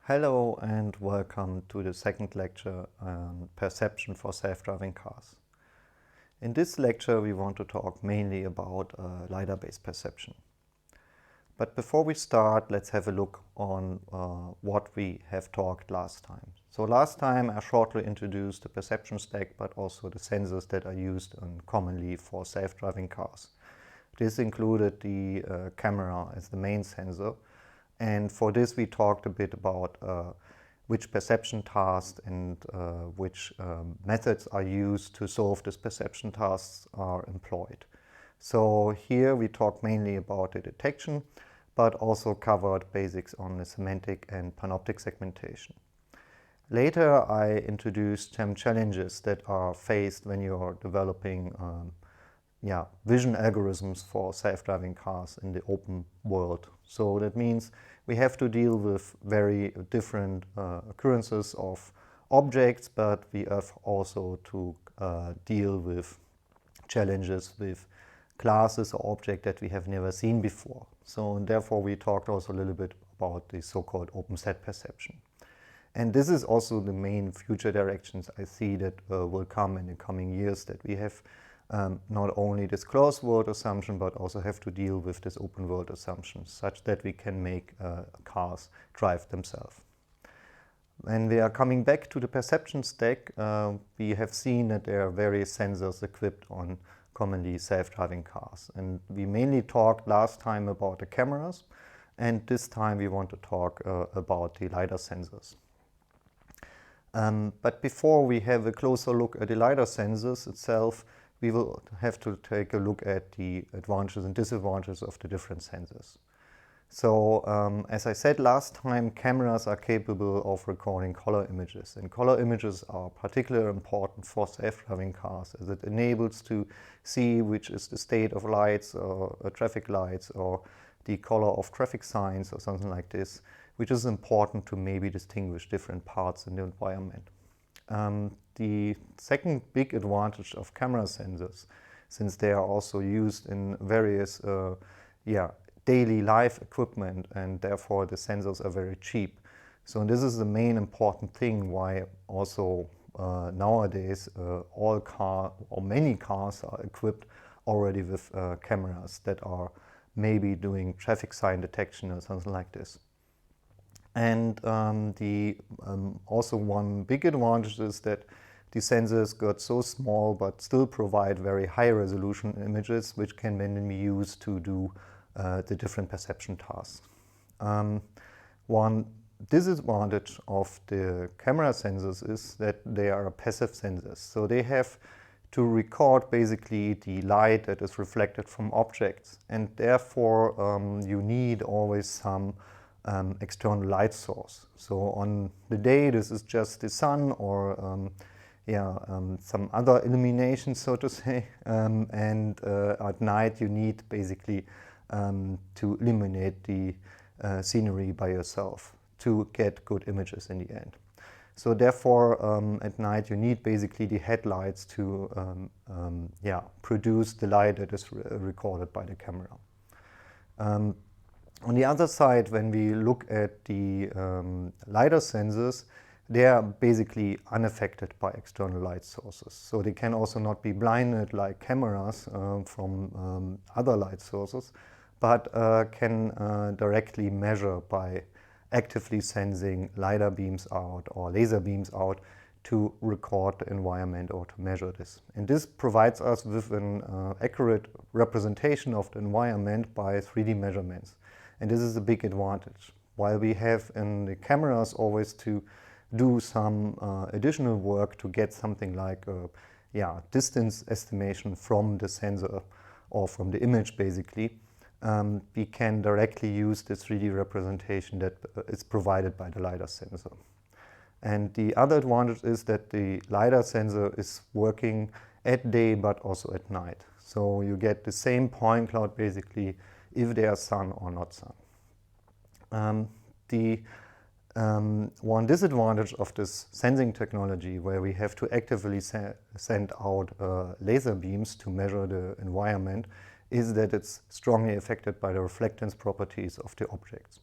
Hello and welcome to the second lecture on perception for self-driving cars. In this lecture we want to talk mainly about LIDAR-based perception. But before we start, let's have a look on what we have talked last time. So last time I shortly introduced the perception stack, but also the sensors that are used commonly for self-driving cars. This included the camera as the main sensor. And for this we talked a bit about which perception tasks and which methods are used to solve these perception tasks are employed. So here we talk mainly about the detection, but also covered basics on the semantic and panoptic segmentation. Later I introduced some challenges that are faced when you're developing vision algorithms for self-driving cars in the open world. So that means we have to deal with very different occurrences of objects, but we have also to deal with challenges with classes or objects that we have never seen before. So therefore we talked also a little bit about the so-called open set perception. And this is also the main future directions I see that will come in the coming years, that we have not only this closed world assumption, but also have to deal with this open world assumption, such that we can make cars drive themselves. When we are coming back to the perception stack, we have seen that there are various sensors equipped on commonly self-driving cars. And we mainly talked last time about the cameras, and this time we want to talk about the LIDAR sensors. But before we have a closer look at the LIDAR sensors itself, we will have to take a look at the advantages and disadvantages of the different sensors. So as I said last time, cameras are capable of recording color images, and color images are particularly important for self-driving cars, as it enables to see which is the state of lights or traffic lights or the color of traffic signs or something like this, which is important to maybe distinguish different parts in the environment. The second big advantage of camera sensors, since they are also used in various daily life equipment, and therefore the sensors are very cheap. So this is the main important thing why also nowadays many cars are equipped already with cameras that are maybe doing traffic sign detection or something like this. And also one big advantage is that the sensors got so small but still provide very high resolution images, which can then be used to do the different perception tasks. One disadvantage of the camera sensors is that they are passive sensors. So they have to record basically the light that is reflected from objects, and therefore you need always some external light source. So on the day this is just the sun or some other illumination, so to say, and at night you need basically to illuminate the scenery by yourself to get good images in the end. So therefore at night you need basically the headlights to produce the light that is recorded by the camera. On the other side, when we look at the LIDAR sensors, they are basically unaffected by external light sources. So they can also not be blinded like cameras from other light sources, but can directly measure by actively sensing LIDAR beams out or laser beams out to record the environment or to measure this. And this provides us with an accurate representation of the environment by 3D measurements. And this is a big advantage. While we have in the cameras always to do some additional work to get something like distance estimation from the sensor or from the image basically, we can directly use the 3D representation that is provided by the LIDAR sensor. And the other advantage is that the LIDAR sensor is working at day but also at night. So you get the same point cloud basically if they are sun or not sun. One disadvantage of this sensing technology, where we have to actively send out laser beams to measure the environment, is that it's strongly affected by the reflectance properties of the objects.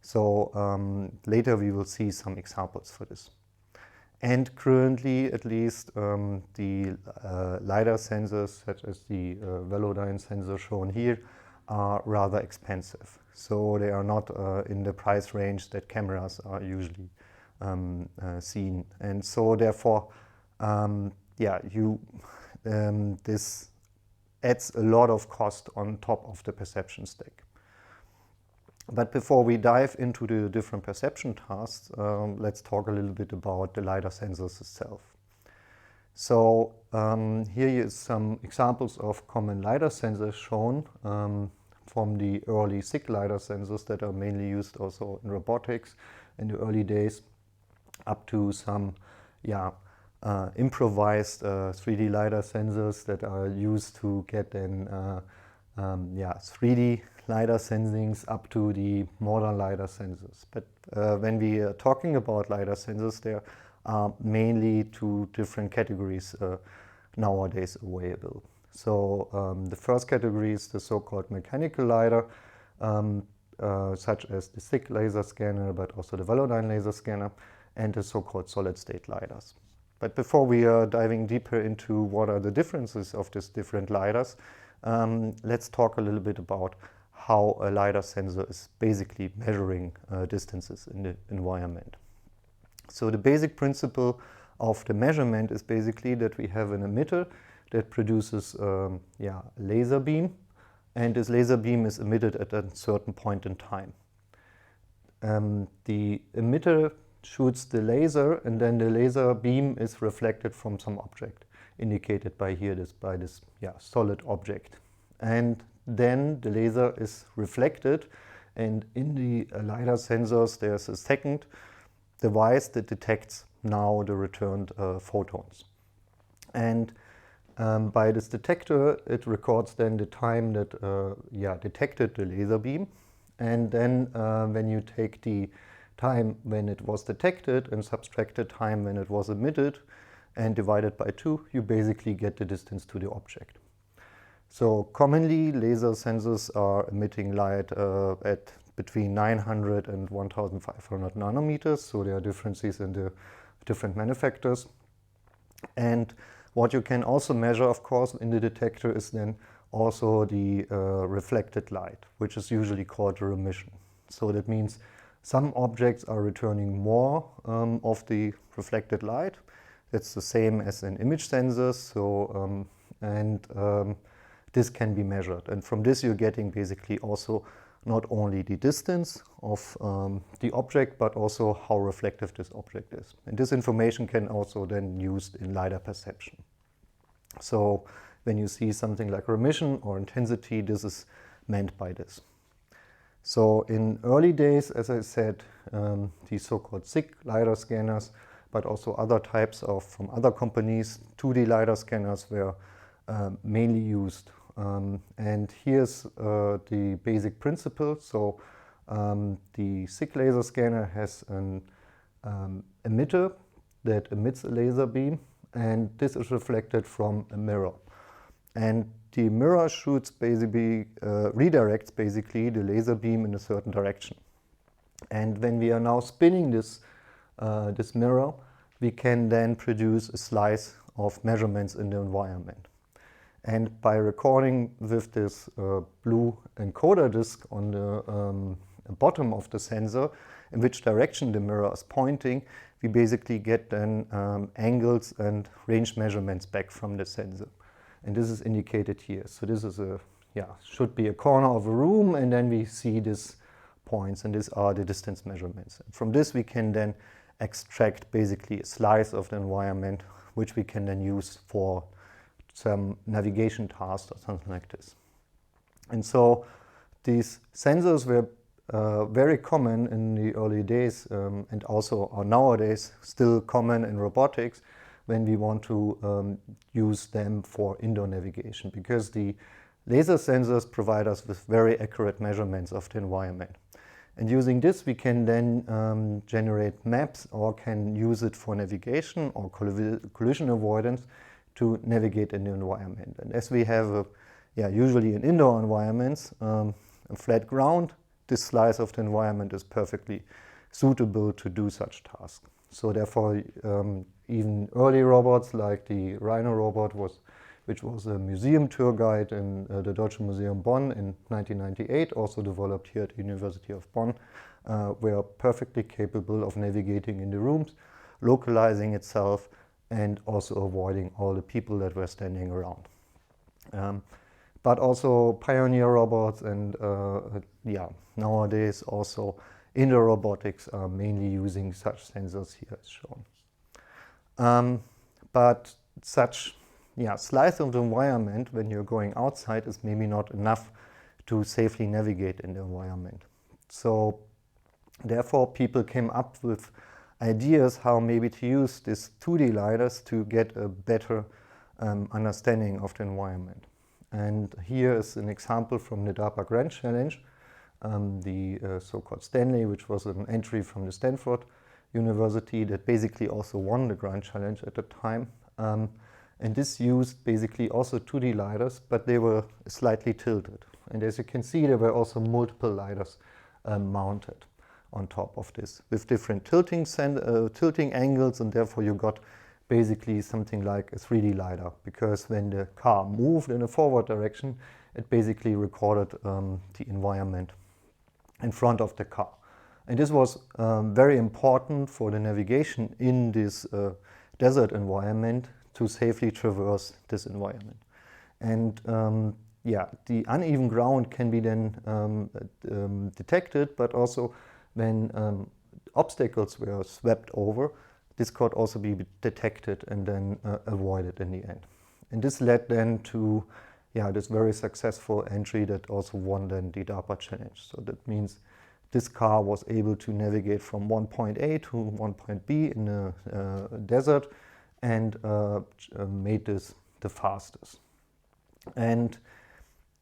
So later we will see some examples for this. And currently, at least, the LIDAR sensors, such as the Velodyne sensor shown here, are rather expensive. So they are not in the price range that cameras are usually seen. And so therefore, this adds a lot of cost on top of the perception stack. But before we dive into the different perception tasks, let's talk a little bit about the LIDAR sensors itself. So here is some examples of common LIDAR sensors shown from the early SIG LIDAR sensors that are mainly used also in robotics in the early days, up to some improvised 3D LIDAR sensors that are used to get then 3D LIDAR sensings up to the modern LIDAR sensors. But when we are talking about LIDAR sensors, there are mainly two different categories nowadays available. So the first category is the so-called mechanical LIDAR, such as the SIG laser scanner, but also the Velodyne laser scanner, and the so-called solid-state LIDARs. But before we are diving deeper into what are the differences of these different LIDARs, let's talk a little bit about how a LIDAR sensor is basically measuring distances in the environment. So the basic principle of the measurement is basically that we have an emitter that produces a laser beam, and this laser beam is emitted at a certain point in time. The emitter shoots the laser, and then the laser beam is reflected from some object, indicated by here by this solid object. And then the laser is reflected, and in the LIDAR sensors there's a second device that detects now the returned photons. And by this detector it records then the time that detected the laser beam, and then when you take the time when it was detected and subtract the time when it was emitted and divide it by 2, you basically get the distance to the object. So commonly laser sensors are emitting light at between 900 and 1500 nanometers, so there are differences in the different manufacturers. And what you can also measure, of course, in the detector is then also the reflected light, which is usually called remission. So that means some objects are returning more of the reflected light. It's the same as in image sensors. So this can be measured, and from this you're getting basically also not only the distance of the object, but also how reflective this object is. And this information can also then be used in LIDAR perception. So when you see something like remission or intensity, this is meant by this. So in early days, as I said, the so-called SIG LIDAR scanners, but also other types from other companies, 2D LIDAR scanners were mainly used. And here's the basic principle. So the SIG laser scanner has an emitter that emits a laser beam, and this is reflected from a mirror. And the mirror shoots basically, redirects basically the laser beam in a certain direction. And when we are now spinning this mirror, we can then produce a slice of measurements in the environment. And by recording with this blue encoder disk on the bottom of the sensor, in which direction the mirror is pointing, we basically get then angles and range measurements back from the sensor. And this is indicated here. So this is should be a corner of a room, and then we see these points, and these are the distance measurements. And from this we can then extract basically a slice of the environment, which we can then use for some navigation tasks or something like this. And so these sensors were very common in the early days, and also are nowadays still common in robotics when we want to use them for indoor navigation, because the laser sensors provide us with very accurate measurements of the environment. And using this we can then generate maps, or can use it for navigation or collision avoidance to navigate in the environment. And as we have usually in indoor environments, a flat ground, this slice of the environment is perfectly suitable to do such tasks. So therefore, even early robots like the Rhino robot, which was a museum tour guide in the Deutsche Museum Bonn in 1998, also developed here at the University of Bonn, were perfectly capable of navigating in the rooms, localizing itself, and also avoiding all the people that were standing around. But also pioneer robots and nowadays also indoor robotics are mainly using such sensors here as shown. But such slice of the environment when you're going outside is maybe not enough to safely navigate in the environment. So therefore people came up with ideas how maybe to use these 2D LIDARs to get a better understanding of the environment. And here is an example from the DARPA Grand Challenge, the so-called Stanley, which was an entry from the Stanford University that basically also won the Grand Challenge at the time. And this used basically also 2D LIDARs, but they were slightly tilted. And as you can see, there were also multiple LIDARs mounted on top of this with different tilting angles, and therefore you got basically something like a 3D LiDAR, because when the car moved in a forward direction, it basically recorded the environment in front of the car. And this was very important for the navigation in this desert environment to safely traverse this environment. And the uneven ground can be then detected, but also when obstacles were swept over, this could also be detected and then avoided in the end. And this led then to this very successful entry that also won then the DARPA challenge. So that means this car was able to navigate from one point A to one point B in the desert and made this the fastest. And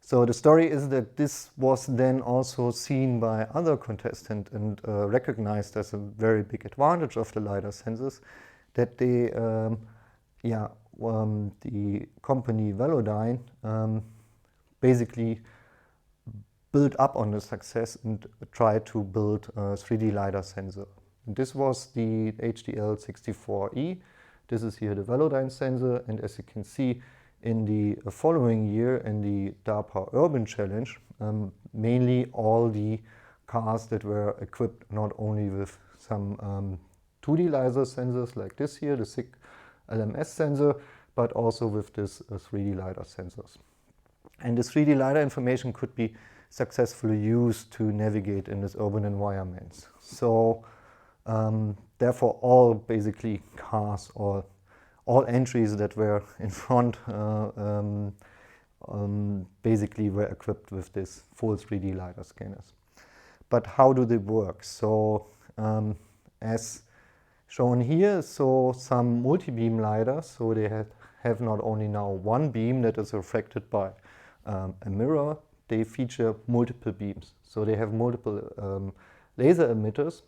so the story is that this was then also seen by other contestants and recognized as a very big advantage of the LiDAR sensors, that they, the company Velodyne basically built up on the success and tried to build a 3D LiDAR sensor. And this was the HDL64E. This is here the Velodyne sensor, and as you can see, in the following year in the DARPA Urban Challenge, mainly all the cars that were equipped not only with some 2D LiDAR sensors like this here, the SIG LMS sensor, but also with this 3D LiDAR sensors. And this 3D LiDAR information could be successfully used to navigate in this urban environments. So therefore all basically cars or all entries that were in front basically were equipped with this full 3D LiDAR scanners. But how do they work? So as shown here, so some multi-beam LiDARs, so they have not only now one beam that is refracted by a mirror, they feature multiple beams. So they have multiple laser emitters,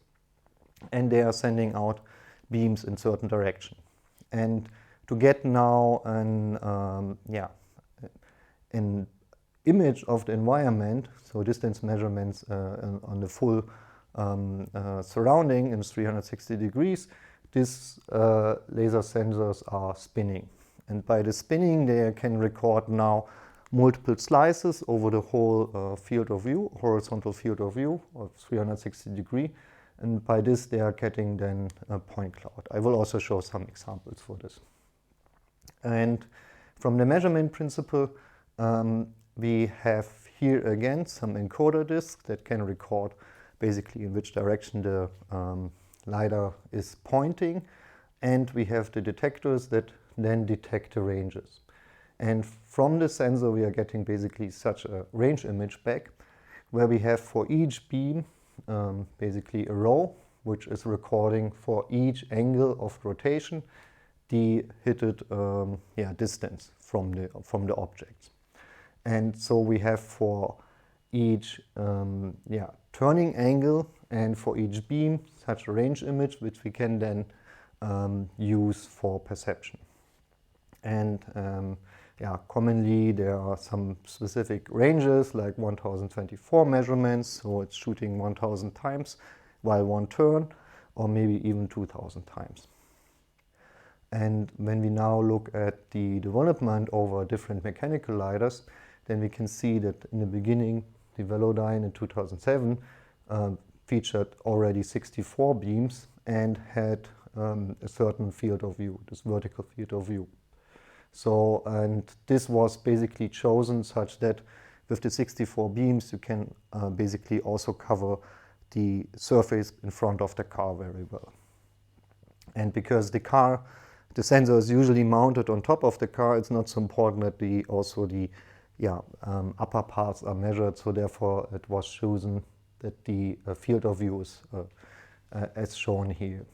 and they are sending out beams in certain direction. And to get now an image of the environment, so distance measurements on the full surrounding in 360 degrees, these laser sensors are spinning. And by the spinning, they can record now multiple slices over the whole field of view, horizontal field of view of 360 degree. And by this, they are getting then a point cloud. I will also show some examples for this. And from the measurement principle, we have here again some encoder disks that can record basically in which direction the LiDAR is pointing. And we have the detectors that then detect the ranges. And from the sensor, we are getting basically such a range image back, where we have for each beam basically a row, which is recording for each angle of rotation the hitted distance from the objects. And so we have for each turning angle and for each beam such a range image, which we can then use for perception. And yeah, commonly there are some specific ranges like 1024 measurements, so it's shooting 1000 times while one turn, or maybe even 2000 times. And when we now look at the development over different mechanical LIDARs, then we can see that in the beginning, the Velodyne in 2007 featured already 64 beams and had a certain field of view, this vertical field of view. So, and this was basically chosen such that with the 64 beams, you can basically also cover the surface in front of the car very well. And because the sensor is usually mounted on top of the car, it's not so important that the upper parts are measured, so therefore it was chosen that the field of view is as shown here.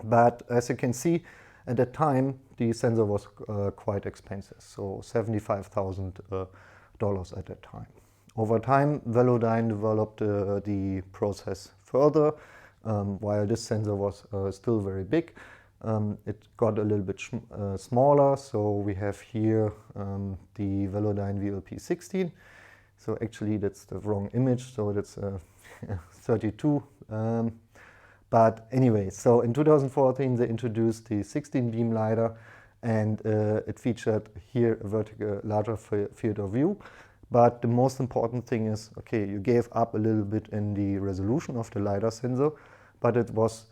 But as you can see, at that time the sensor was quite expensive, so $75,000 at that time. Over time, Velodyne developed the process further. While this sensor was still very big, it got a little bit smaller. So we have here the Velodyne VLP16. So actually that's the wrong image, so that's 32. But anyway, so in 2014 they introduced the 16-beam LiDAR, and it featured here a larger field of view. But the most important thing is, okay, you gave up a little bit in the resolution of the LiDAR sensor, but it was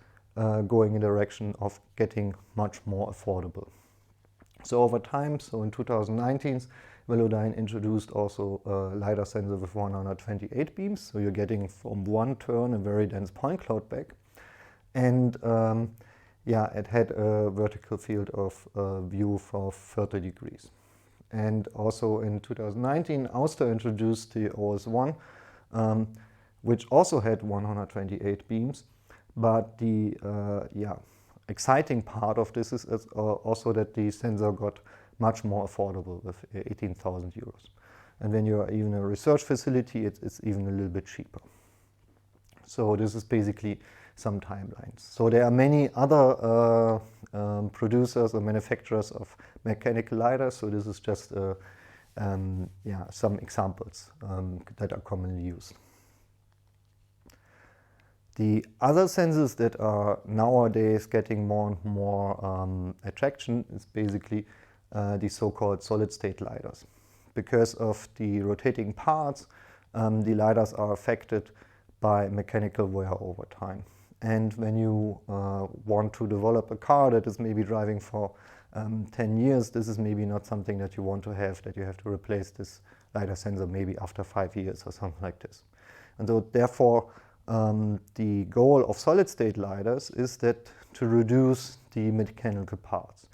going in the direction of getting much more affordable. So over time, so in 2019, Velodyne introduced also a LiDAR sensor with 128 beams, so you're getting from one turn a very dense point cloud back. And yeah, it had a vertical field of view for 30 degrees. And also in 2019, Auster introduced the OS1, which also had 128 beams. But the exciting part of this is also that the sensor got much more affordable with 18,000 euros. And when you're even a research facility, it's even a little bit cheaper. So this is basically some timelines. So there are many other producers or manufacturers of mechanical LiDARs. So this is just some examples that are commonly used. The other sensors that are nowadays getting more and more attraction is basically the so-called solid-state LiDARs. Because of the rotating parts, the LiDARs are affected by mechanical wear over time. And when you want to develop a car that is maybe driving for 10 years, this is maybe not something that you want to have, that you have to replace this LiDAR sensor maybe after 5 years or something like this. And so therefore, the goal of solid-state LiDARs is that to reduce the mechanical parts.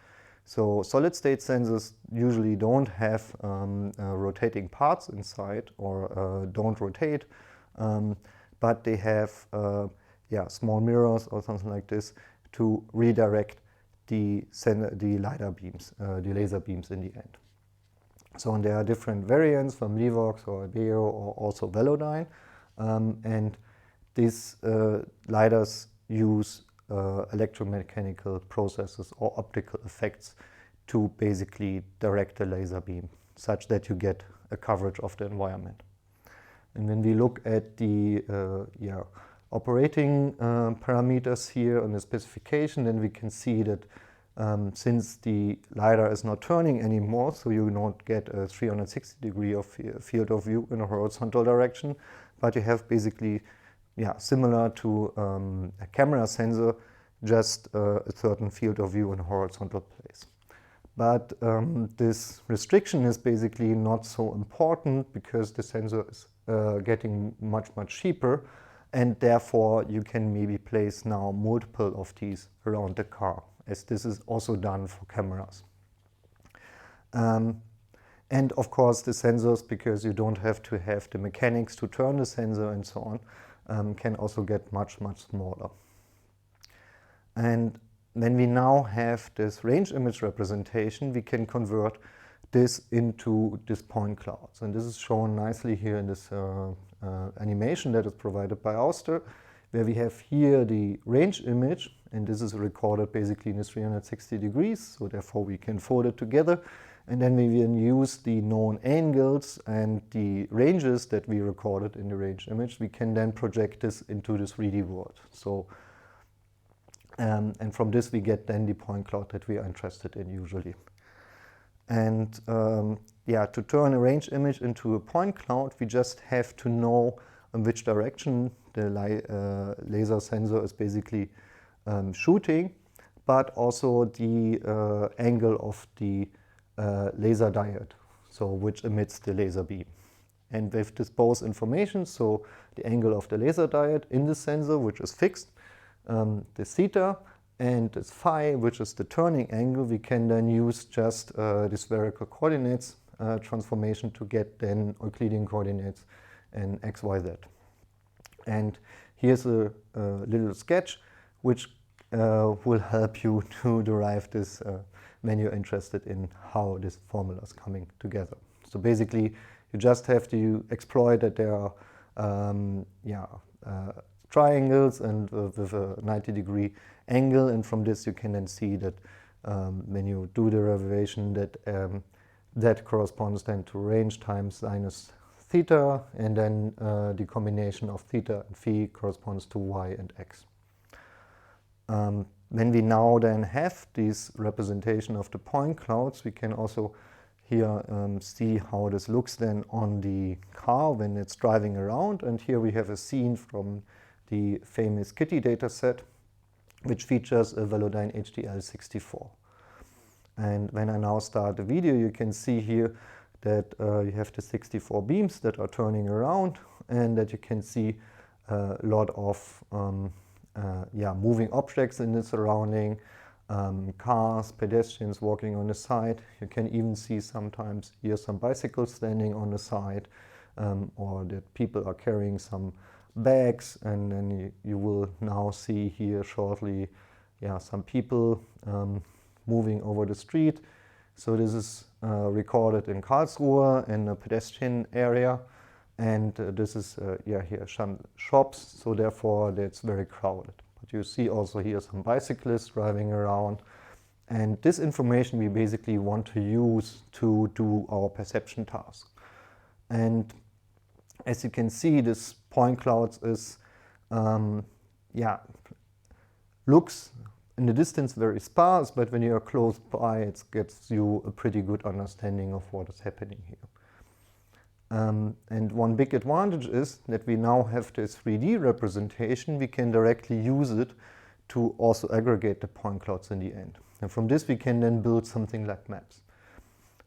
So solid-state sensors usually don't have rotating parts inside or don't rotate, but they have small mirrors or something like this to redirect the LiDAR beams, the laser beams in the end. So there are different variants from Voxel or Behley or also Velodyne, and these LiDARs use electromechanical processes or optical effects to basically direct the laser beam such that you get a coverage of the environment. And when we look at the operating parameters here on the specification, then we can see that since the LiDAR is not turning anymore, so you don't get a 360 degree of field of view in a horizontal direction, but you have basically similar to a camera sensor, just a certain field of view in a horizontal place. But this restriction is basically not so important because the sensor is getting much cheaper, and therefore you can maybe place now multiple of these around the car, as this is also done for cameras. And of course the sensors, because you don't have to have the mechanics to turn the sensor and so on, can also get much smaller. And when we now have this range image representation, we can convert this into these point clouds. And this is shown nicely here in this animation that is provided by Auster. where we have here the range image, and this is recorded basically in a 360 degrees, so therefore we can fold it together. And then we will use the known angles and the ranges that we recorded in the range image. We can then project this into the 3D world. So, and from this we get then the point cloud that we are interested in usually. And yeah, to turn a range image into a point cloud, we just have to know in which direction the laser sensor is basically shooting, but also the angle of the laser diode, so which emits the laser beam. And with this both information, so the angle of the laser diode in the sensor, which is fixed, the theta, and this phi, which is the turning angle, we can then use just the spherical coordinates transformation to get then Euclidean coordinates in x, y, z. And here's a little sketch which will help you to derive this when you're interested in how this formula is coming together. So basically, you just have to exploit that there are triangles and with a 90-degree angle, and from this you can then see that when you do the derivation that that corresponds then to range times sinus theta, and then the combination of theta and phi corresponds to y and x. When we now then have this representation of the point clouds, we can also here see how this looks then on the car when it's driving around. And here we have a scene from the famous Kitty dataset, which features a Velodyne HDL64. And when I now start the video, you can see here that you have the 64 beams that are turning around, and that you can see a lot of moving objects in the surrounding, cars, pedestrians walking on the side. You can even see sometimes here some bicycles standing on the side, or that people are carrying some bags, and then you will now see here shortly some people moving over the street. So this is recorded in Karlsruhe in a pedestrian area, and this is here some shops, so therefore it's very crowded. But you see also here some bicyclists driving around, and this information we basically want to use to do our perception task. And as you can see, this point clouds is looks in the distance very sparse, but when you are close by, it gets you a pretty good understanding of what is happening here. And one big advantage is that we now have this 3D representation. We can directly use it to also aggregate the point clouds in the end. And from this we can then build something like maps.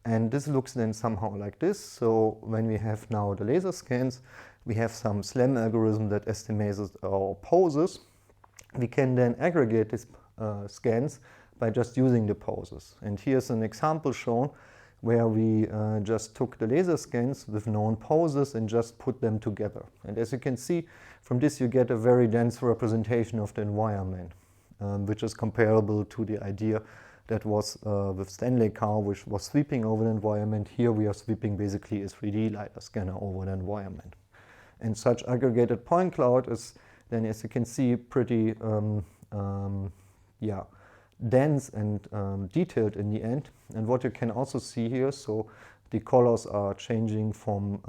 And this looks then somehow like this. So when we have now the laser scans, we have some SLAM algorithm that estimates our poses. We can then aggregate these scans by just using the poses. And here's an example shown where we just took the laser scans with known poses and just put them together. And as you can see, from this you get a very dense representation of the environment, which is comparable to the idea that was with Stanley Car, which was sweeping over the environment. Here we are sweeping basically a 3D LiDAR scanner over the environment. And such aggregated point cloud is then, as you can see, pretty dense and detailed in the end. And what you can also see here, so the colors are changing from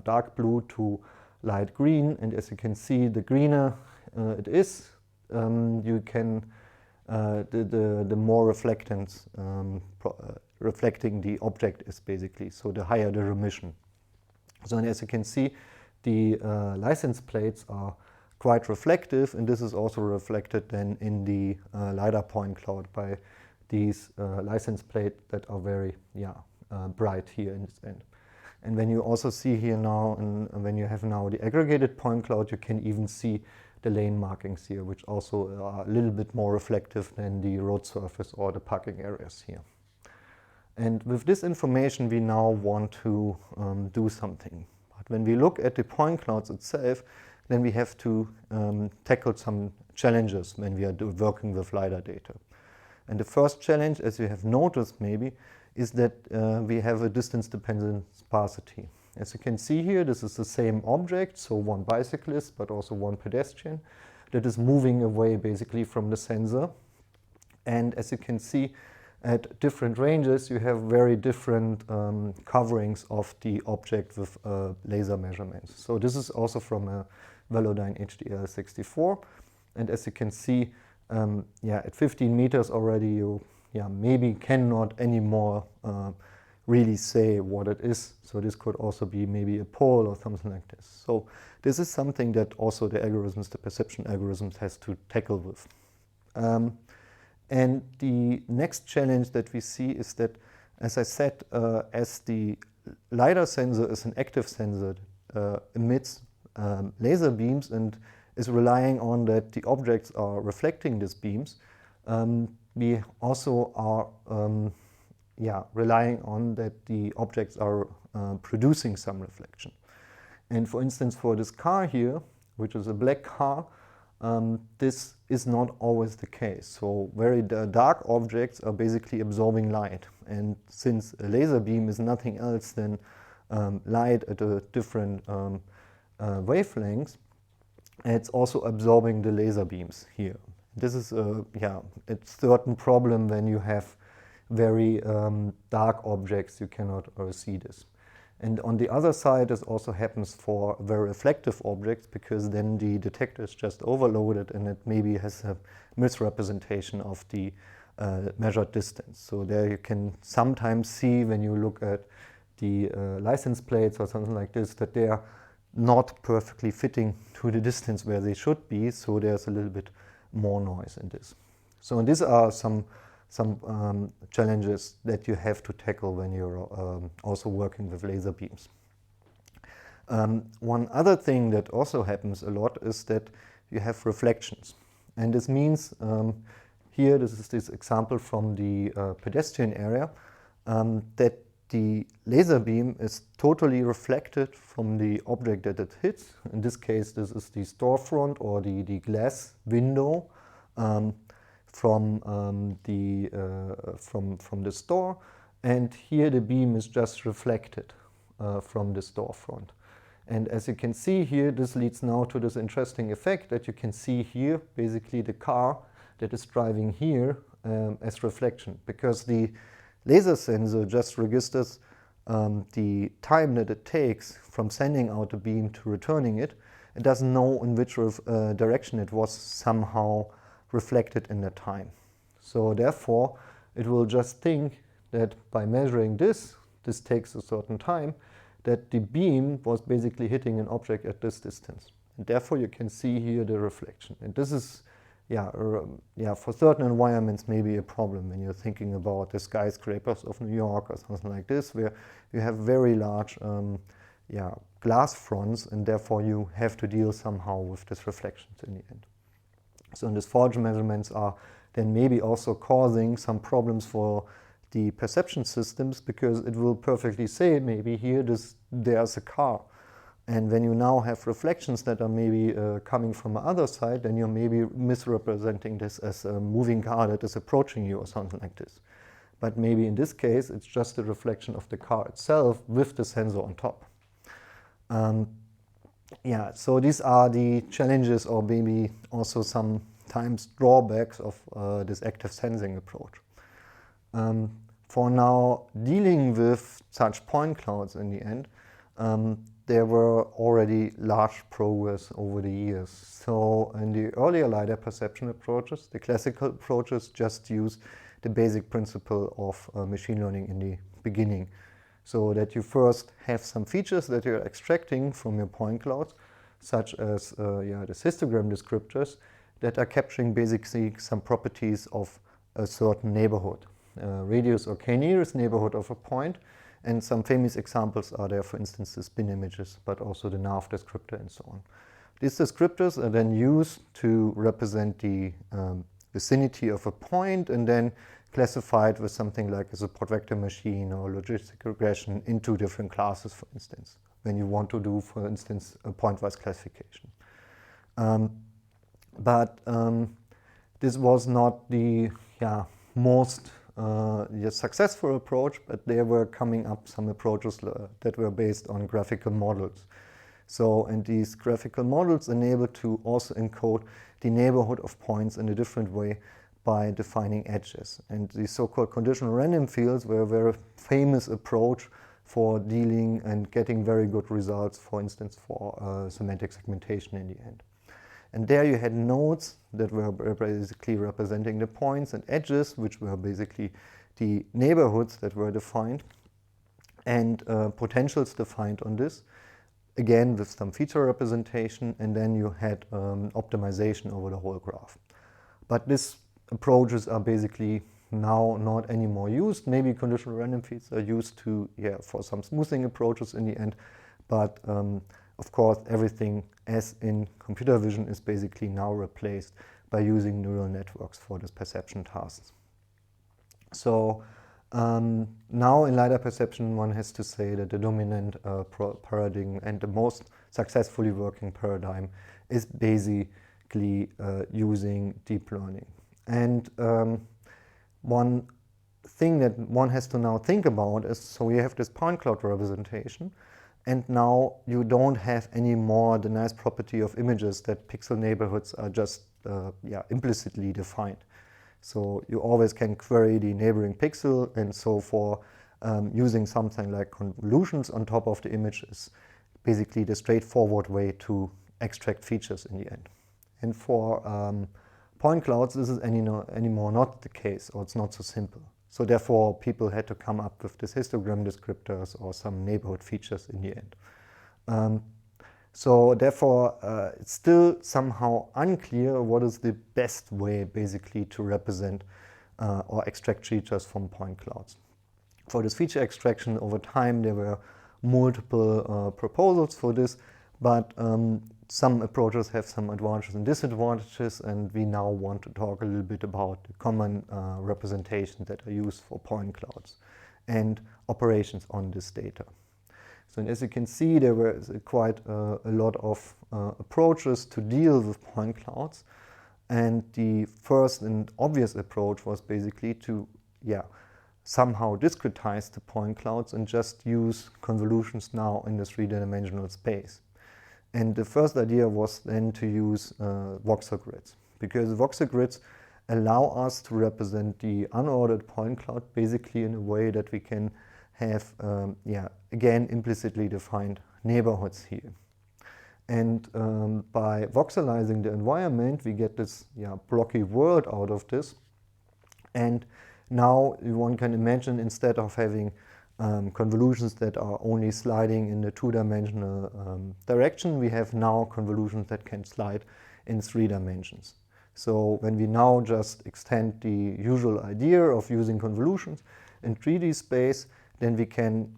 dark blue to light green, and as you can see, the greener it is, you can the more reflectance reflecting the object is basically, so the higher the remission. So as you can see, the license plates are quite reflective, and this is also reflected then in the LiDAR point cloud by these license plates that are very bright here in this end. And when you also see here now, and when you have now the aggregated point cloud, you can even see the lane markings here, which also are a little bit more reflective than the road surface or the parking areas here. And with this information, we now want to do something. But when we look at the point clouds itself, then we have to tackle some challenges when we are working with LiDAR data. And the first challenge, as you have noticed maybe, is that we have a distance-dependent sparsity. As you can see here, this is the same object, so one bicyclist, but also one pedestrian, that is moving away basically from the sensor. And as you can see, at different ranges, you have very different coverings of the object with laser measurements. So this is also from a Velodyne HDL64. And as you can see, at 15 meters already, you maybe cannot anymore really say what it is. So this could also be maybe a pole or something like this. So this is something that also the algorithms, the perception algorithms, has to tackle with. And the next challenge that we see is that, as I said, as the LIDAR sensor is an active sensor, emits laser beams and is relying on that the objects are reflecting these beams, we also are relying on that the objects are producing some reflection. And for instance, for this car here, which is a black car, this is not always the case. So very dark objects are basically absorbing light. And since a laser beam is nothing else than light at a different wavelengths, it's also absorbing the laser beams here. This is a certain problem when you have very dark objects, you cannot see this. And on the other side, this also happens for very reflective objects, because then the detector is just overloaded and it maybe has a misrepresentation of the measured distance. So there you can sometimes see, when you look at the license plates or something like this, that they are not perfectly fitting to the distance where they should be, so there's a little bit more noise in this. So these are some challenges that you have to tackle when you're also working with laser beams. One other thing that also happens a lot is that you have reflections. And this means, here this is this example from the pedestrian area, that the laser beam is totally reflected from the object that it hits. In this case, this is the storefront or the glass window from the store, and here the beam is just reflected from the storefront. And as you can see here, this leads now to this interesting effect that you can see here, basically the car that is driving here as reflection, because the laser sensor just registers the time that it takes from sending out a beam to returning it. It doesn't know in which direction it was somehow reflected in that time. So therefore, it will just think that by measuring this takes a certain time, that the beam was basically hitting an object at this distance. And therefore, you can see here the reflection. And this is, for certain environments, maybe a problem when you're thinking about the skyscrapers of New York or something like this, where you have very large glass fronts, and therefore you have to deal somehow with these reflections in the end. So these forge measurements are then maybe also causing some problems for the perception systems, because it will perfectly say maybe here there's a car. And when you now have reflections that are maybe coming from the other side, then you're maybe misrepresenting this as a moving car that is approaching you or something like this. But maybe in this case, it's just a reflection of the car itself with the sensor on top. So these are the challenges, or maybe also sometimes drawbacks of this active sensing approach. For now, dealing with such point clouds in the end, there were already large progress over the years. So in the earlier LiDAR perception approaches, the classical approaches just use the basic principle of machine learning in the beginning. So that you first have some features that you're extracting from your point clouds, such as the histogram descriptors that are capturing basically some properties of a certain neighborhood, radius or k-nearest neighborhood of a point. And some famous examples are there, for instance, the spin images, but also the nav descriptor and so on. These descriptors are then used to represent the vicinity of a point, and then classified with something like a support vector machine or logistic regression into different classes, for instance, when you want to do, for instance, a pointwise classification. But this was not the most a successful approach, but there were coming up some approaches that were based on graphical models. So, and these graphical models enable to also encode the neighborhood of points in a different way by defining edges. And these so-called conditional random fields were a very famous approach for dealing and getting very good results, for instance, for semantic segmentation in the end. And there you had nodes that were basically representing the points and edges, which were basically the neighborhoods that were defined, and potentials defined on this, again with some feature representation, and then you had optimization over the whole graph. But these approaches are basically now not anymore used. Maybe conditional random fields are used to, for some smoothing approaches in the end, but of course everything as in computer vision is basically now replaced by using neural networks for this perception tasks. So now in LiDAR perception, one has to say that the dominant paradigm and the most successfully working paradigm is basically using deep learning. And one thing that one has to now think about is, so we have this point cloud representation, and now you don't have anymore the nice property of images that pixel neighborhoods are just implicitly defined. So you always can query the neighboring pixel, and so for using something like convolutions on top of the image is basically the straightforward way to extract features in the end. And for point clouds, this is anymore not the case, or it's not so simple. So therefore, people had to come up with this histogram descriptors or some neighborhood features in the end. So therefore, it's still somehow unclear what is the best way basically to represent or extract features from point clouds. For this feature extraction over time, there were multiple proposals for this, but some approaches have some advantages and disadvantages, and we now want to talk a little bit about the common representations that are used for point clouds and operations on this data. So as you can see, there were quite a lot of approaches to deal with point clouds, and the first and obvious approach was basically to somehow discretize the point clouds and just use convolutions now in the three-dimensional space. And the first idea was then to use voxel grids, because voxel grids allow us to represent the unordered point cloud basically in a way that we can have, again, implicitly defined neighborhoods here. And by voxelizing the environment, we get this blocky world out of this. And now one can imagine, instead of having convolutions that are only sliding in the two-dimensional direction, we have now convolutions that can slide in 3 dimensions. So when we now just extend the usual idea of using convolutions in 3D space, then we can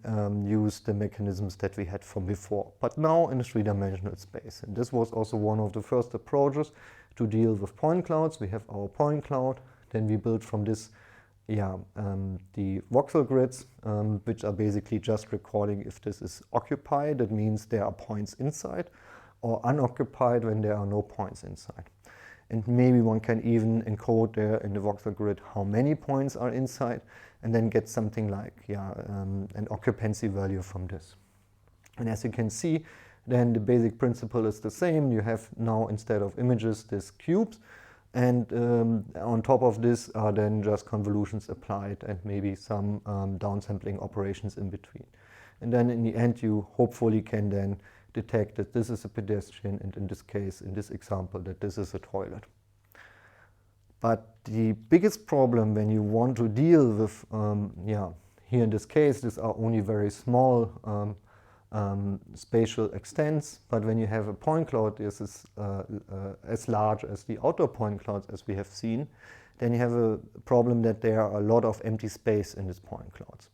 use the mechanisms that we had from before, but now in a 3-dimensional space. And this was also one of the first approaches to deal with point clouds. We have our point cloud, then we build from this the voxel grids, which are basically just recording if this is occupied, that means there are points inside, or unoccupied when there are no points inside. And maybe one can even encode there in the voxel grid how many points are inside, and then get something like an occupancy value from this. And as you can see, then the basic principle is the same. You have now, instead of images, these cubes, and on top of this are then just convolutions applied and maybe some downsampling operations in between. And then in the end, you hopefully can then detect that this is a pedestrian, and in this case, in this example, that this is a toilet. But the biggest problem when you want to deal with, here in this case, these are only very small spatial extents, but when you have a point cloud, this is as large as the outer point clouds as we have seen, then you have a problem that there are a lot of empty space in these point clouds.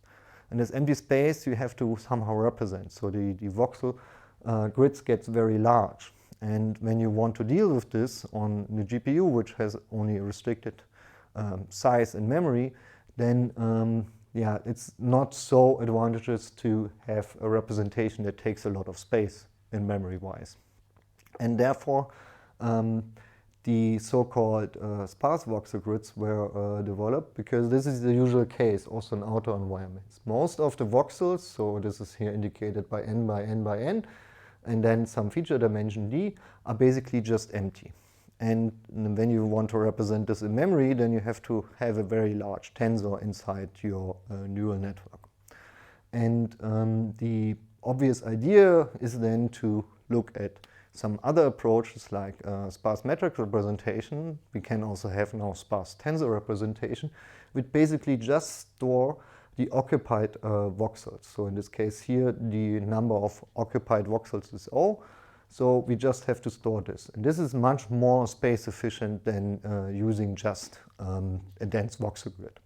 And this empty space you have to somehow represent. So the voxel grids gets very large. And when you want to deal with this on the GPU, which has only a restricted size and memory, then it's not so advantageous to have a representation that takes a lot of space in memory-wise. And therefore, the so-called sparse voxel grids were developed, because this is the usual case also in outer environments. Most of the voxels, so this is here indicated by n by n by n, and then some feature dimension d, are basically just empty. And when you want to represent this in memory, then you have to have a very large tensor inside your neural network. And the obvious idea is then to look at some other approaches like sparse metric representation. We can also have now sparse tensor representation, which basically just store the occupied voxels. So in this case here, the number of occupied voxels is O. So we just have to store this. And this is much more space efficient than using just a dense voxel grid.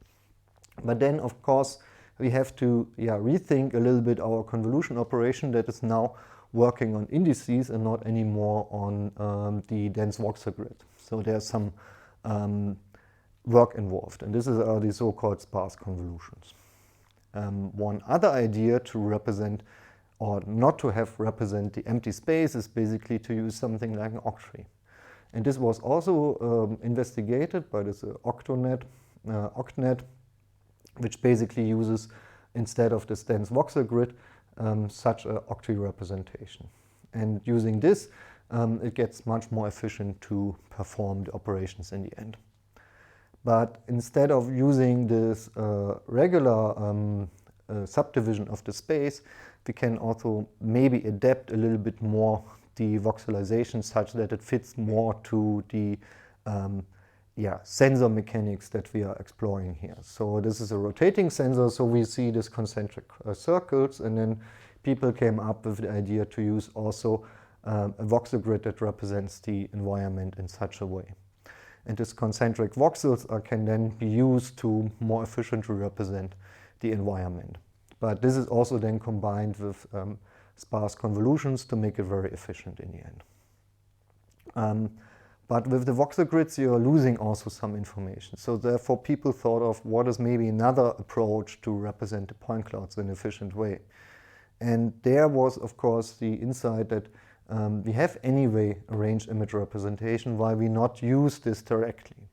But then, of course, we have to rethink a little bit our convolution operation that is now working on indices and not anymore on the dense voxel grid. So there's some work involved, and this is the so-called sparse convolutions. One other idea to represent, or not to have represent the empty space, is basically to use something like an octree. And this was also investigated by this OctNet, which basically uses, instead of this dense voxel grid, such an octree representation. And using this, it gets much more efficient to perform the operations in the end. But instead of using this regular subdivision of the space, we can also maybe adapt a little bit more the voxelization such that it fits more to the sensor mechanics that we are exploring here. So this is a rotating sensor, so we see these concentric circles, and then people came up with the idea to use also a voxel grid that represents the environment in such a way. And these concentric voxels can then be used to more efficiently represent the environment. But this is also then combined with sparse convolutions to make it very efficient in the end. But with the voxel grids, you are losing also some information. So therefore, people thought of what is maybe another approach to represent the point clouds in an efficient way. And there was, of course, the insight that we have anyway a range image representation, why we not use this directly.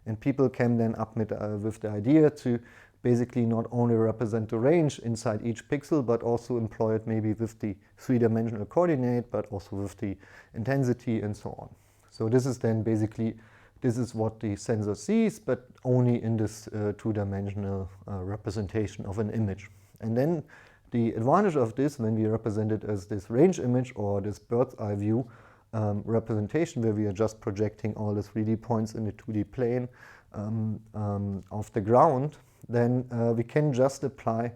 And people came then up with the idea to basically not only represent the range inside each pixel, but also employ it maybe with the three-dimensional coordinate, but also with the intensity and so on. So this is then basically, this is what the sensor sees, but only in this two-dimensional representation of an image. And then the advantage of this, when we represent it as this range image or this bird's eye view representation, where we are just projecting all the 3D points in the 2D plane of the ground, then we can just apply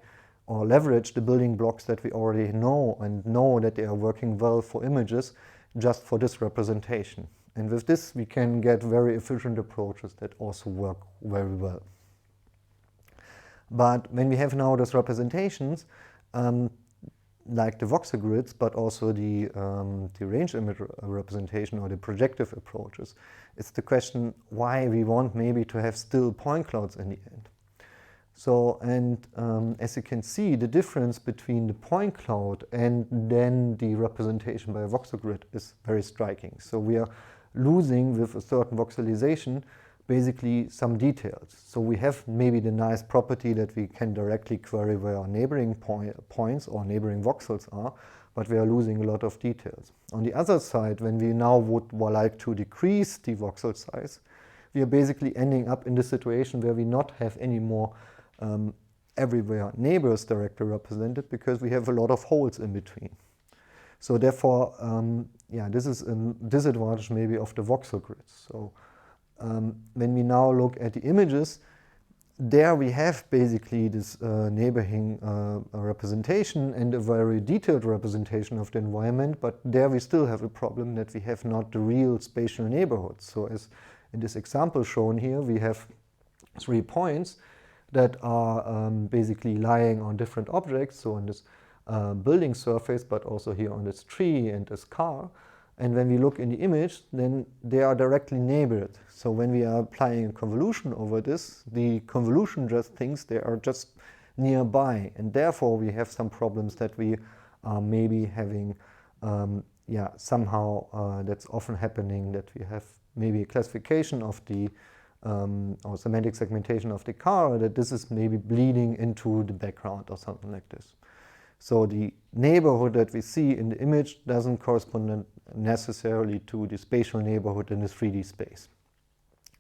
or leverage the building blocks that we already know and know that they are working well for images just for this representation. And with this, we can get very efficient approaches that also work very well. But when we have now those representations, like the voxel grids, but also the range image representation or the projective approaches, it's the question why we want maybe to have still point clouds in the end. So, and as you can see, the difference between the point cloud and then the representation by a voxel grid is very striking. So we are losing, with a certain voxelization, basically some details. So we have maybe the nice property that we can directly query where our neighboring points or neighboring voxels are, but we are losing a lot of details. On the other side, when we now would like to decrease the voxel size, we are basically ending up in the situation where we not have any more everywhere neighbors directly represented, because we have a lot of holes in between. So therefore, this is a disadvantage maybe of the voxel grids. So when we now look at the images, there we have basically this neighboring representation and a very detailed representation of the environment, but there we still have a problem that we have not the real spatial neighborhoods. So as in this example shown here, we have 3 points that are basically lying on different objects, so on this building surface, but also here on this tree and this car. And when we look in the image, then they are directly neighbored. So when we are applying a convolution over this, the convolution just thinks they are just nearby. And therefore we have some problems that we are maybe having, somehow that's often happening, that we have maybe a classification of the or semantic segmentation of the car, or that this is maybe bleeding into the background or something like this. So the neighborhood that we see in the image doesn't correspond necessarily to the spatial neighborhood in the 3D space.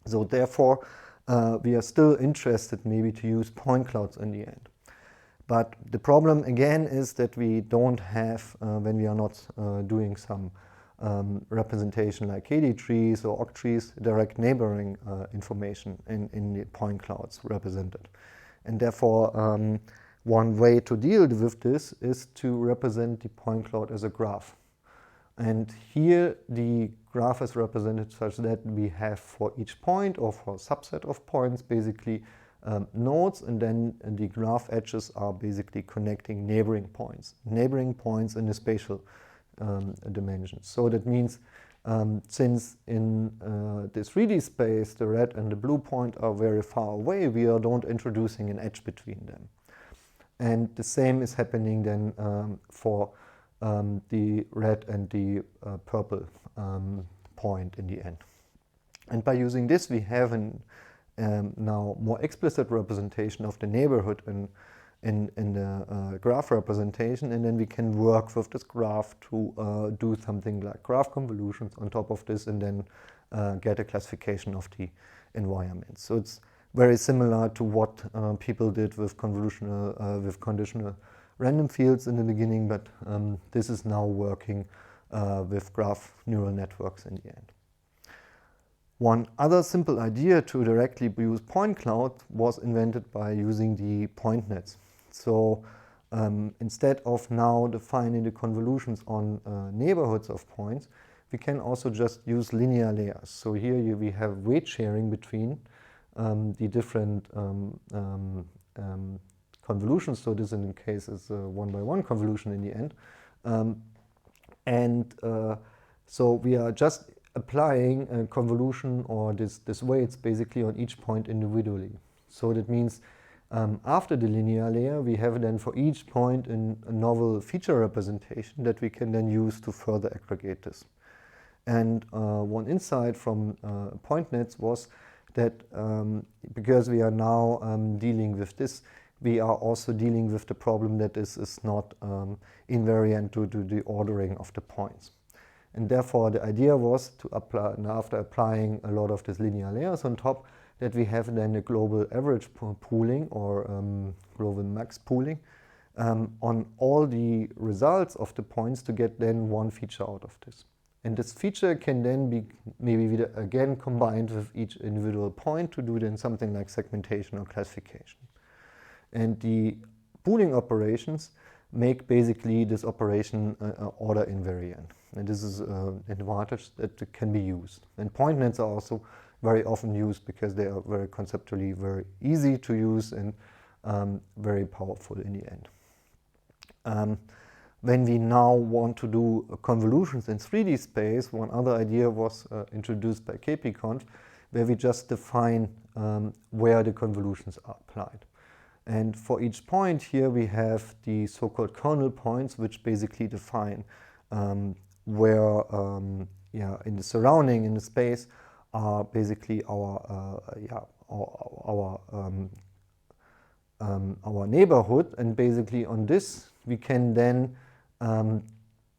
So therefore, we are still interested maybe to use point clouds in the end. But the problem again is that we don't have, when we are not doing some representation like KD trees or octrees, direct neighboring information in the point clouds represented. And therefore, one way to deal with this is to represent the point cloud as a graph. And here the graph is represented such that we have for each point or for a subset of points basically nodes, and then the graph edges are basically connecting neighboring points in the spatial dimension. So that means since in the 3D space the red and the blue point are very far away, we are not introducing an edge between them. And the same is happening then for the red and the purple point in the end. And by using this, we have an now more explicit representation of the neighborhood in the graph representation, and then we can work with this graph to do something like graph convolutions on top of this, and then get a classification of the environment. So it's very similar to what people did with conditional random fields in the beginning, but this is now working with graph neural networks in the end. One other simple idea to directly use point cloud was invented by using the PointNets. So instead of now defining the convolutions on neighborhoods of points, we can also just use linear layers. So here we have weight sharing between the different convolutions. So this in the case is a 1-by-1 convolution in the end. So we are just applying a convolution or this weights basically on each point individually. So that means after the linear layer, we have then for each point a novel feature representation that we can then use to further aggregate this. And one insight from PointNets was that because we are now dealing with this, we are also dealing with the problem that this is not invariant to the ordering of the points. And therefore, the idea was to apply, and after applying a lot of these linear layers on top, that we have then a global average pooling or global max pooling on all the results of the points to get then one feature out of this. And this feature can then be maybe again combined with each individual point to do then something like segmentation or classification. And the pooling operations make basically this operation order invariant. And this is an advantage that can be used. And PointNets are also very often used because they are very conceptually very easy to use and very powerful in the end. When we now want to do convolutions in 3D space, one other idea was introduced by KPConf, where we just define where the convolutions are applied. And for each point here, we have the so-called kernel points, which basically define where, in the surrounding, in the space, are basically our neighborhood. And basically on this, we can then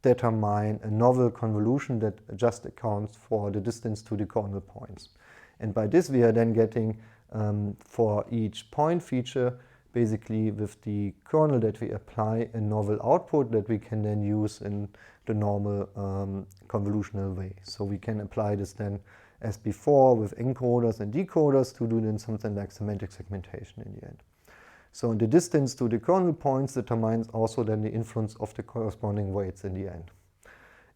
determine a novel convolution that just accounts for the distance to the kernel points. And by this, we are then getting for each point feature, basically with the kernel that we apply, a novel output that we can then use in the normal convolutional way. So we can apply this then as before with encoders and decoders to do then something like semantic segmentation in the end. So the distance to the kernel points determines also then the influence of the corresponding weights in the end.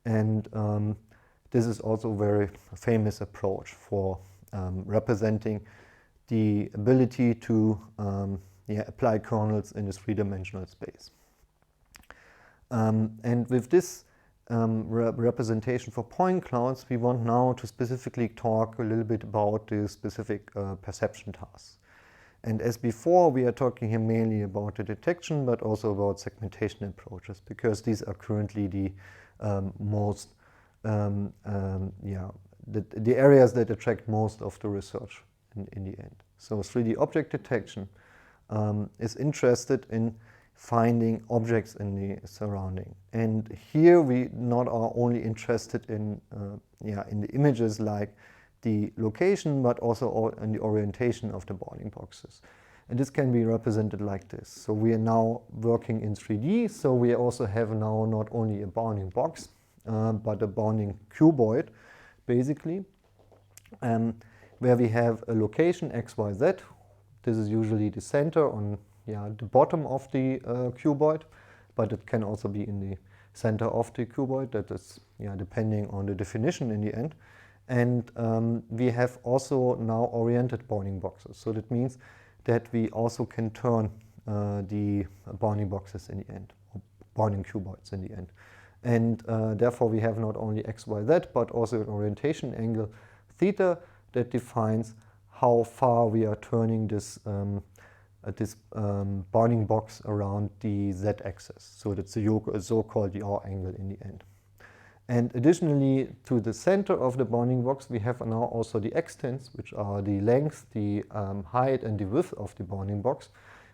And this is also a very famous approach for representing the ability to apply kernels in a three-dimensional space. And with this representation for point clouds, we want now to specifically talk a little bit about the specific perception tasks. And as before, we are talking here mainly about the detection, but also about segmentation approaches, because these are currently the most the areas that attract most of the research in the end. So 3D object detection is interested in finding objects in the surrounding. And here we not are only interested in the images like the location, but also in the orientation of the bounding boxes. And this can be represented like this. So we are now working in 3D, so we also have now not only a bounding box, but a bounding cuboid, basically, where we have a location x, y, z. This is usually the center on the bottom of the cuboid, but it can also be in the center of the cuboid. That is depending on the definition in the end. And we have also now oriented bounding boxes. So that means that we also can turn the bounding boxes in the end, or bounding cuboids in the end. And therefore we have not only x, y, z, but also an orientation angle theta that defines how far we are turning this bounding box around the z-axis. So that's the so-called yaw angle in the end. And additionally, to the center of the bounding box, we have now also the extents, which are the length, the height, and the width of the bounding box,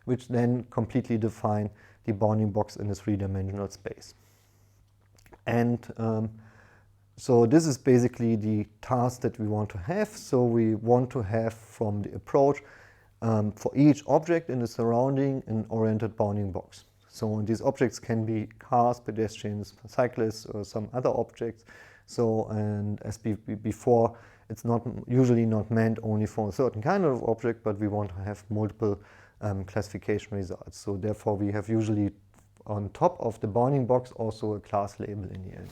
which then completely define the bounding box in a three-dimensional space. And so this is basically the task that we want to have. So we want to have from the approach for each object in the surrounding an oriented bounding box. So these objects can be cars, pedestrians, cyclists, or some other objects. So, and as before, it's not usually not meant only for a certain kind of object, but we want to have multiple classification results. So therefore, we have usually on top of the bounding box also a class label in the end.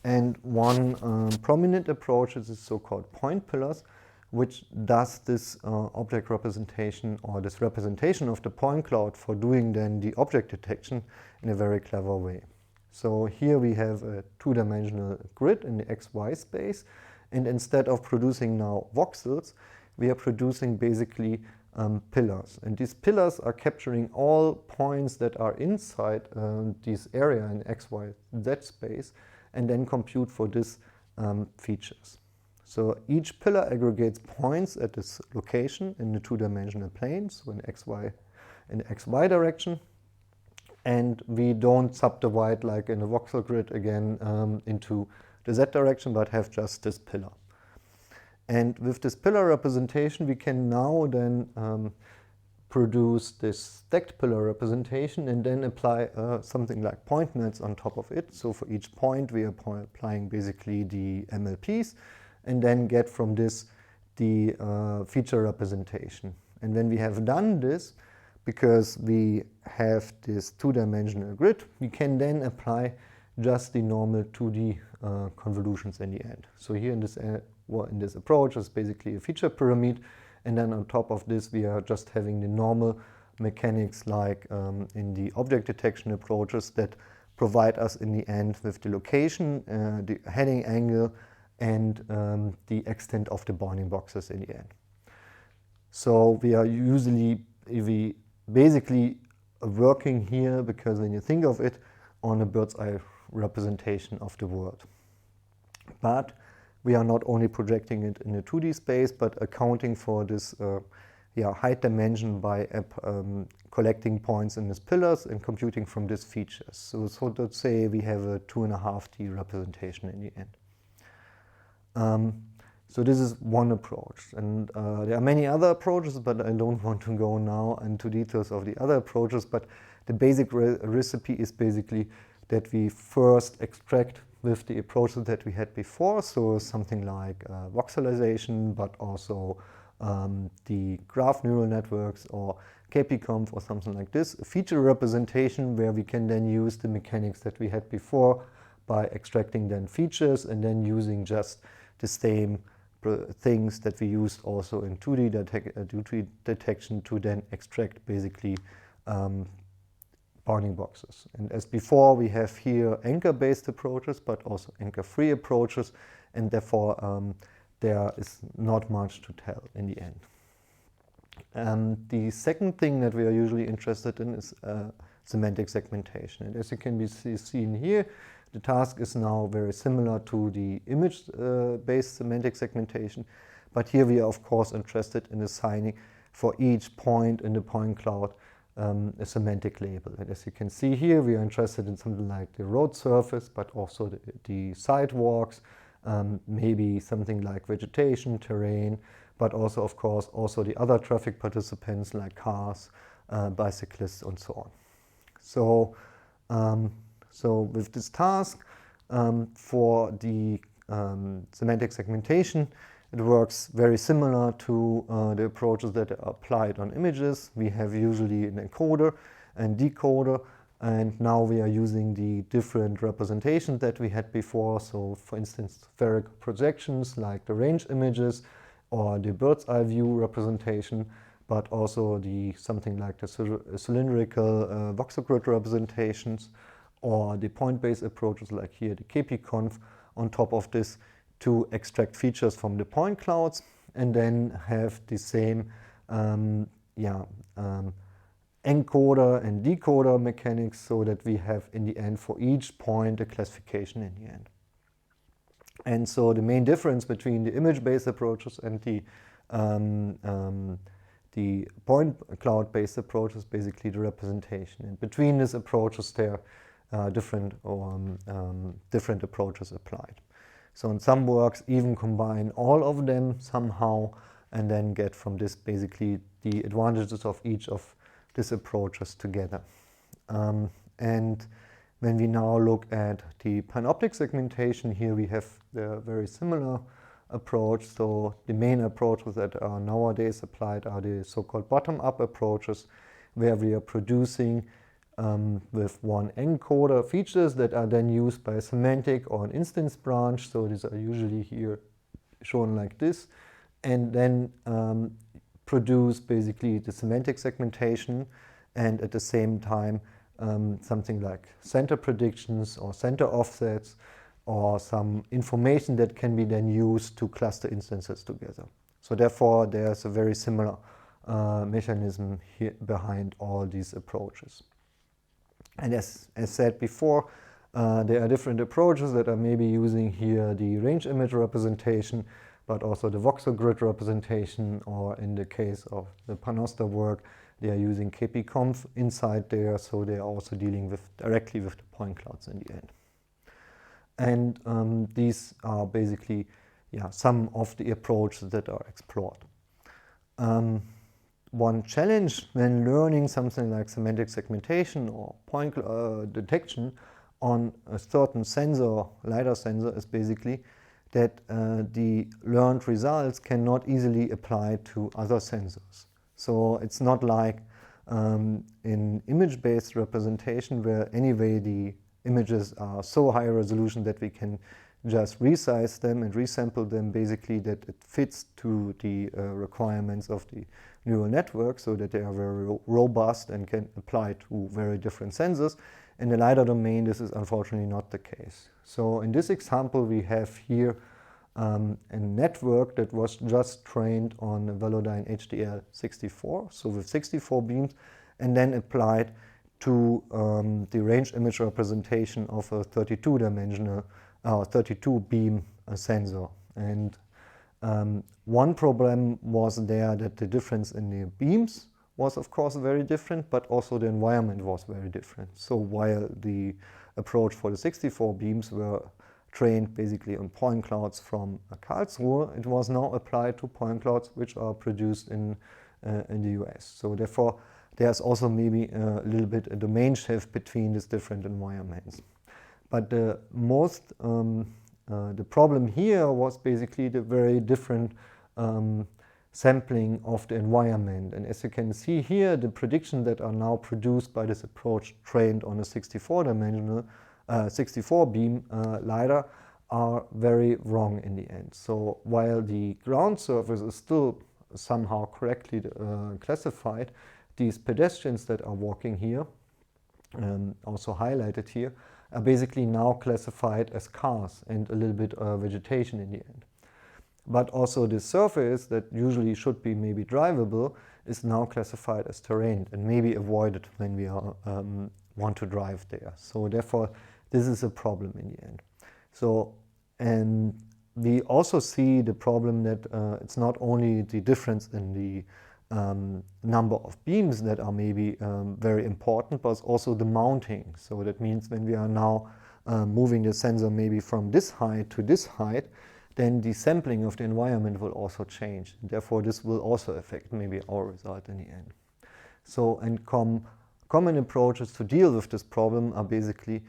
And one prominent approach is the so-called PointPillars, which does this object representation or this representation of the point cloud for doing then the object detection in a very clever way. So here we have a two-dimensional grid in the XY space, and instead of producing now voxels, we are producing basically pillars. And these pillars are capturing all points that are inside this area in XYZ space and then compute for these features. So each pillar aggregates points at this location in the two-dimensional plane, so in the XY direction. And we don't subdivide like in a voxel grid again into the Z direction, but have just this pillar. And with this pillar representation, we can now then produce this stacked pillar representation and then apply something like point nets on top of it. So for each point, we are applying basically the MLPs and then get from this the feature representation. And when we have done this, because we have this two-dimensional grid, we can then apply just the normal 2D convolutions in the end. So here in this approach is basically a feature pyramid, and then on top of this we are just having the normal mechanics like in the object detection approaches that provide us in the end with the location, the heading angle, and the extent of the bounding boxes in the end. So we are basically working here, because when you think of it, on a bird's eye representation of the world. But we are not only projecting it in a 2D space, but accounting for this height dimension by collecting points in these pillars and computing from these features. So to say we have a 2.5D representation in the end. So this is one approach, and there are many other approaches, but I don't want to go now into details of the other approaches. But the basic recipe is basically that we first extract with the approaches that we had before, so something like voxelization, but also the graph neural networks or KP-Conv or something like this, a feature representation where we can then use the mechanics that we had before by extracting then features and then using just the same things that we used also in 2D detection to then extract basically bounding boxes. And as before, we have here anchor-based approaches, but also anchor-free approaches, and therefore there is not much to tell in the end. The second thing that we are usually interested in is semantic segmentation. And as you can be seen here, The task is now very similar to the image-based semantic segmentation, but here we are of course interested in assigning for each point in the point cloud a semantic label. And as you can see here, we are interested in something like the road surface, but also the sidewalks, maybe something like vegetation, terrain, but also of course also the other traffic participants like cars, bicyclists and so on. So with this task, for the semantic segmentation, it works very similar to the approaches that are applied on images. We have usually an encoder and decoder, and now we are using the different representations that we had before. So for instance, spherical projections like the range images or the bird's eye view representation, but also something like the cylindrical voxel grid representations, or the point-based approaches like here the kpconv on top of this, to extract features from the point clouds and then have the same encoder and decoder mechanics, so that we have in the end for each point a classification in the end. And so the main difference between the image-based approaches and the point cloud-based approach is basically the representation. And between these approaches there are different approaches applied. So in some works even combine all of them somehow and then get from this basically the advantages of each of these approaches together. And when we now look at the Panoptic segmentation, here we have the very similar approach. So the main approaches that are nowadays applied are the so-called bottom-up approaches, where we are producing with one encoder features that are then used by a semantic or an instance branch. So these are usually here shown like this, and then produce basically the semantic segmentation, and at the same time something like center predictions or center offsets, or some information that can be then used to cluster instances together. So therefore there's a very similar mechanism here behind all these approaches. And as said before, there are different approaches that are maybe using here the range image representation, but also the voxel grid representation, or in the case of the Panosta work, they are using kpconv inside there, so they are also dealing directly with the point clouds in the end. And these are basically some of the approaches that are explored. One challenge when learning something like semantic segmentation or point detection on a certain sensor, LIDAR sensor, is basically that the learned results cannot easily apply to other sensors. So it's not like in image-based representation, where anyway the images are so high resolution that we can just resize them and resample them, basically that it fits to the requirements of the neural network, so that they are very robust and can apply to very different sensors. In the LiDAR domain, this is unfortunately not the case. So in this example, we have here a network that was just trained on a Velodyne HDL64, so with 64 beams, and then applied to the range image representation of a 32-dimensional, 32-beam sensor. And one problem was there that the difference in the beams was of course very different, but also the environment was very different. So while the approach for the 64 beams were trained basically on point clouds from Karlsruhe, it was now applied to point clouds which are produced in the US. So therefore there's also maybe a little bit a domain shift between these different environments. But the problem here was basically the very different sampling of the environment. And as you can see here, the predictions that are now produced by this approach trained on a 64-dimensional 64-beam LiDAR are very wrong in the end. So while the ground surface is still somehow correctly classified, these pedestrians that are walking here, also highlighted here, are basically now classified as cars and a little bit vegetation in the end. But also the surface that usually should be maybe drivable is now classified as terrain and maybe avoided when we are, want to drive there. So therefore this is a problem in the end. So, and we also see the problem that it's not only the difference in the number of beams that are maybe very important, but also the mounting. So that means when we are now moving the sensor maybe from this height to this height, then the sampling of the environment will also change. Therefore, this will also affect maybe our result in the end. So, and common approaches to deal with this problem are basically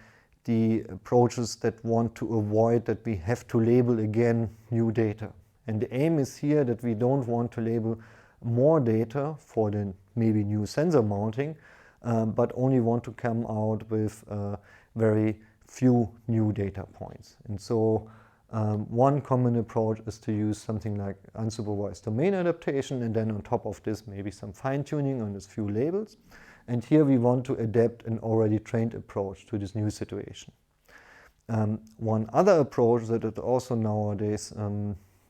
the approaches that want to avoid that we have to label again new data. And the aim is here that we don't want to label more data for the maybe new sensor mounting, but only want to come out with very few new data points. And so one common approach is to use something like unsupervised domain adaptation, and then on top of this maybe some fine-tuning on these few labels. And here we want to adapt an already trained approach to this new situation. One other approach that is also nowadays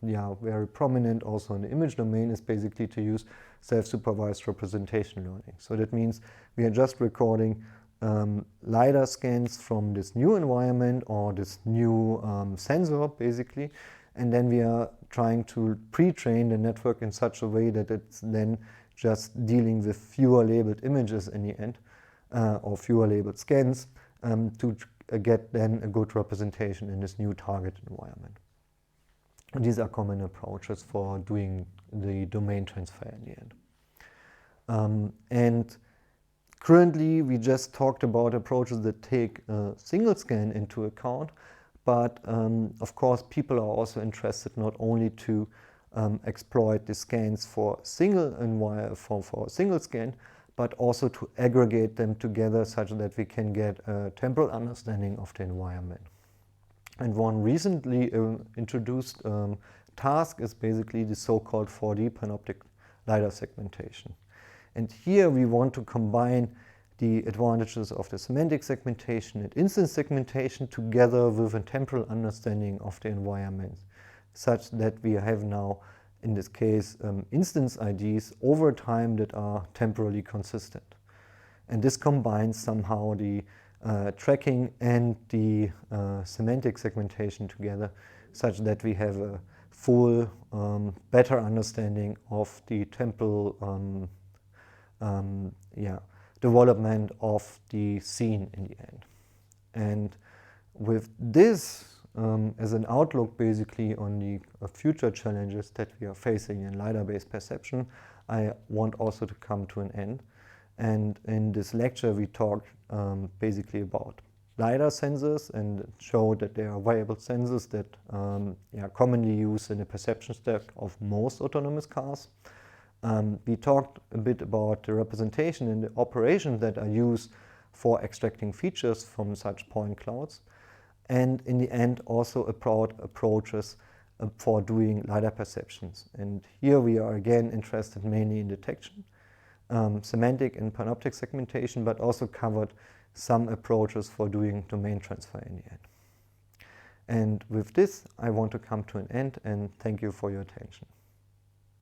very prominent also in the image domain is basically to use self-supervised representation learning. So that means we are just recording LIDAR scans from this new environment or this new sensor basically, and then we are trying to pre-train the network in such a way that it's then just dealing with fewer labeled images in the end, or fewer labeled scans, to get then a good representation in this new target environment. And these are common approaches for doing the domain transfer in the end. And currently we just talked about approaches that take a single scan into account, but of course people are also interested not only to exploit the scans for a single scan, but also to aggregate them together such that we can get a temporal understanding of the environment. And one recently introduced task is basically the so-called 4D Panoptic LIDAR segmentation. And here we want to combine the advantages of the semantic segmentation and instance segmentation together with a temporal understanding of the environment, such that we have now, in this case, instance IDs over time that are temporally consistent. And this combines somehow the tracking and the semantic segmentation together, such that we have a full, better understanding of the temporal development of the scene in the end. And with this as an outlook basically on the future challenges that we are facing in LIDAR-based perception, I want also to come to an end. And in this lecture we talked basically about LIDAR sensors and showed that they are viable sensors that are commonly used in the perception stack of most autonomous cars. We talked a bit about the representation and the operations that are used for extracting features from such point clouds. And in the end also about approaches for doing LIDAR perceptions. And here we are again interested mainly in detection, semantic and panoptic segmentation, but also covered some approaches for doing domain transfer in the end. And with this I want to come to an end and thank you for your attention.